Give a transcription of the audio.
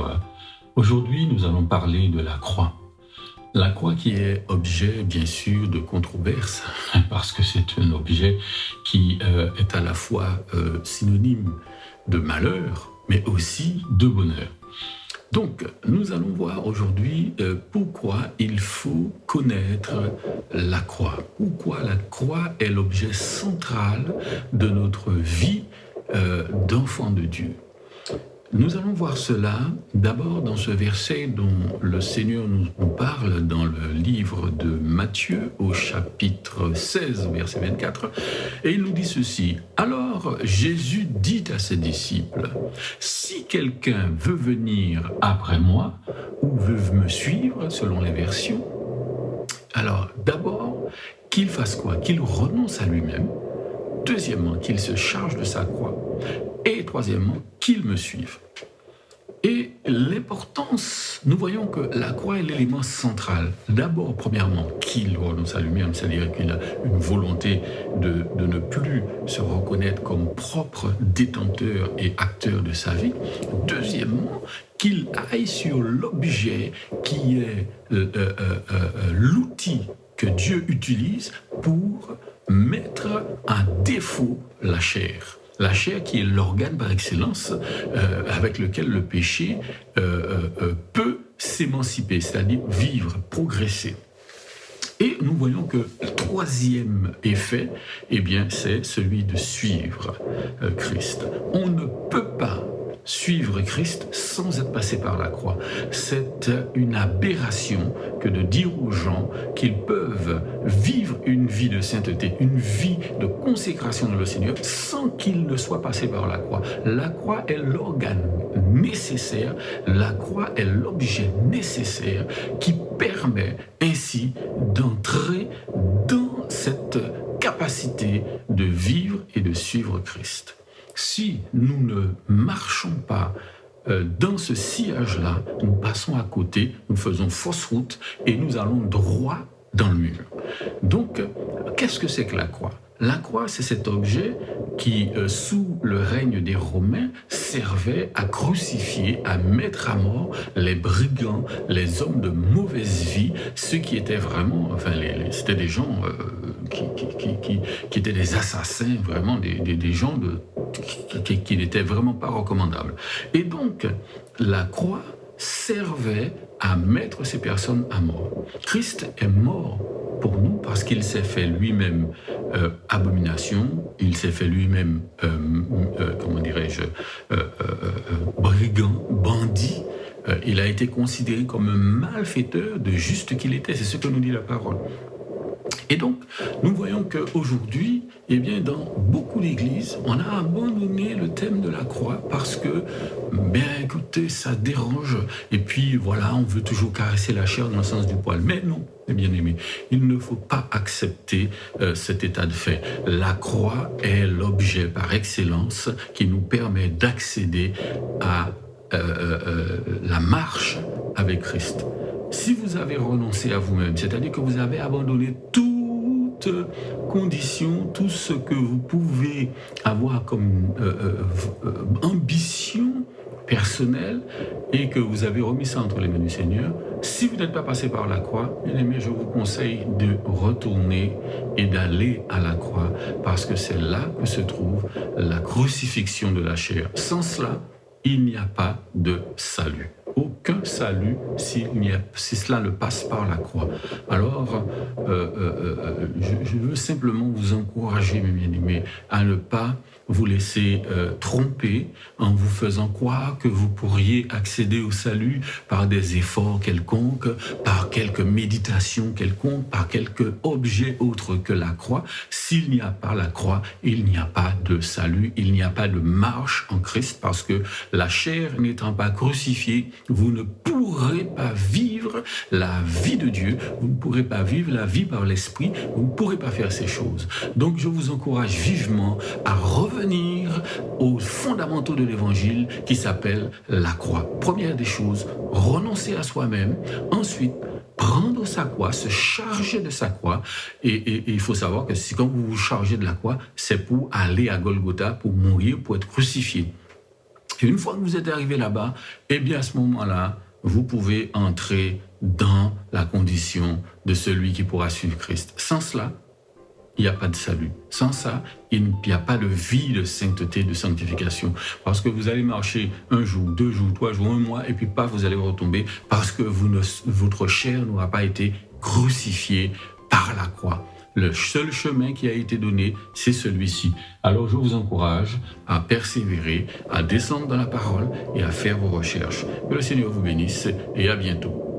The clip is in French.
toi. Aujourd'hui, nous allons parler de la croix. La croix qui est objet, bien sûr, de controverse, parce que c'est un objet qui est à la fois synonyme de malheur, mais aussi de bonheur. Donc, nous allons voir aujourd'hui pourquoi il faut connaître la croix. Pourquoi la croix est l'objet central de notre vie d'enfant de Dieu. Nous allons voir cela d'abord dans ce verset dont le Seigneur nous parle dans le livre de Matthieu au chapitre 16, verset 24. Et il nous dit ceci. Alors Jésus dit à ses disciples, « Si quelqu'un veut venir après moi ou veut me suivre, selon les versions, alors d'abord qu'il fasse quoi? Qu'il renonce à lui-même. Deuxièmement, qu'il se charge de sa croix. Et troisièmement, qu'il me suive. » Et l'importance, nous voyons que la croix est l'élément central. D'abord, premièrement, qu'il renonce à lui-même, c'est-à-dire qu'il a une volonté de ne plus se reconnaître comme propre détenteur et acteur de sa vie. Deuxièmement, qu'il aille sur l'objet qui est l'outil que Dieu utilise pour mettre à défaut la chair. La chair qui est l'organe par excellence avec lequel le péché peut s'émanciper, c'est-à-dire vivre, progresser. Et nous voyons que le troisième effet, eh bien, c'est celui de suivre Christ. On ne peut pas suivre Christ sans être passé par la croix. C'est une aberration que de dire aux gens qu'ils peuvent vivre une vie de sainteté, une vie de consécration de le Seigneur sans qu'ils ne soient passés par la croix. La croix est l'organe nécessaire, la croix est l'objet nécessaire qui permet ainsi d'entrer dans cette capacité de vivre et de suivre Christ. Si nous ne marchons pas dans ce sillage-là, nous passons à côté, nous faisons fausse route et nous allons droit dans le mur. Donc, qu'est-ce que c'est que la croix? La croix, c'est cet objet qui, sous le règne des Romains, servait à crucifier, à mettre à mort les brigands, les hommes de mauvaise vie, ceux qui étaient vraiment, enfin, c'était des gens qui étaient des assassins, vraiment des gens qui n'étaient vraiment pas recommandables. Et donc, la croix servait à mettre ces personnes à mort. Christ est mort pour nous parce qu'il s'est fait lui-même abomination, il s'est fait lui-même, brigand, bandit. Il a été considéré comme un malfaiteur de juste qu'il était, c'est ce que nous dit la parole. Et donc, nous voyons qu'aujourd'hui, eh bien, dans beaucoup d'églises, on a abandonné le thème de la croix parce que, bien écoutez, ça dérange. Et puis, voilà, on veut toujours caresser la chair dans le sens du poil. Mais non, mes bien-aimés, il ne faut pas accepter cet état de fait. La croix est l'objet par excellence qui nous permet d'accéder à la marche avec Christ. Si vous avez renoncé à vous-même, c'est-à-dire que vous avez abandonné toute condition, tout ce que vous pouvez avoir comme ambition personnelle et que vous avez remis ça entre les mains du Seigneur, si vous n'êtes pas passé par la croix, bien aimé, je vous conseille de retourner et d'aller à la croix parce que c'est là que se trouve la crucifixion de la chair. Sans cela, il n'y a pas de salut. Aucun salut si cela ne passe par la croix. Alors, je veux simplement vous encourager, mes bien-aimés, à ne pas vous laisser tromper en vous faisant croire que vous pourriez accéder au salut par des efforts quelconques, par quelque méditation quelconque, par quelque objet autre que la croix. S'il n'y a pas la croix, il n'y a pas de salut, il n'y a pas de marche en Christ parce que la chair n'étant pas crucifiée, vous ne pourrez pas vivre la vie de Dieu, vous ne pourrez pas vivre la vie par l'Esprit, vous ne pourrez pas faire ces choses. Donc je vous encourage vivement à revenir aux fondamentaux de l'Évangile qui s'appelle la croix. Première des choses, renoncer à soi-même. Ensuite, prendre sa croix, se charger de sa croix. Et il faut savoir que quand vous vous chargez de la croix, c'est pour aller à Golgotha, pour mourir, pour être crucifié. Et une fois que vous êtes arrivé là-bas, eh bien à ce moment-là, vous pouvez entrer dans la condition de celui qui pourra suivre Christ. Sans cela, il n'y a pas de salut. Sans ça, il n'y a pas de vie de sainteté, de sanctification. Parce que vous allez marcher 1 jour, 2 jours, 3 jours, 1 mois, et puis paf, vous allez retomber parce que votre chair n'aura pas été crucifiée par la croix. Le seul chemin qui a été donné, c'est celui-ci. Alors je vous encourage à persévérer, à descendre dans la parole et à faire vos recherches. Que le Seigneur vous bénisse et à bientôt.